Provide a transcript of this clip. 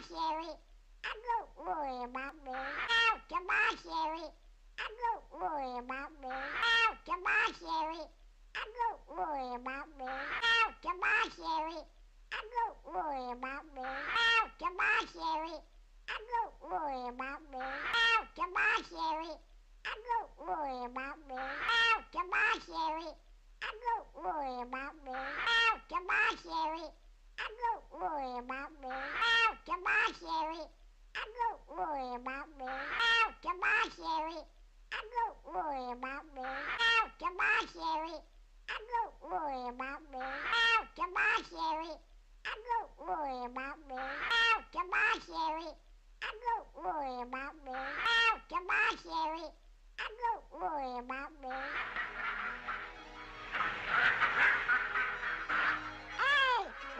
Sherry. I don't worry about me. Out to my Sherry. I don't worry about me. Out to my Sherry. I don't worry about me. Out to my Sherry. I don't worry about me. Out to my Sherry. I don't worry about me. Out to my Sherry. I don't worry about me. Out to my Sherry. I don't worry about me. Out to my Sherry. I don't worry about me. Out to my Sherry. I don't worry about me. Out to my Sherry. I don't worry about me. Out to my Sherry. I don't worry about me. Out to my Sherry. I don't worry about me. Out to my Sherry. I don't worry about me. Out to my Sherry. I don't worry about me.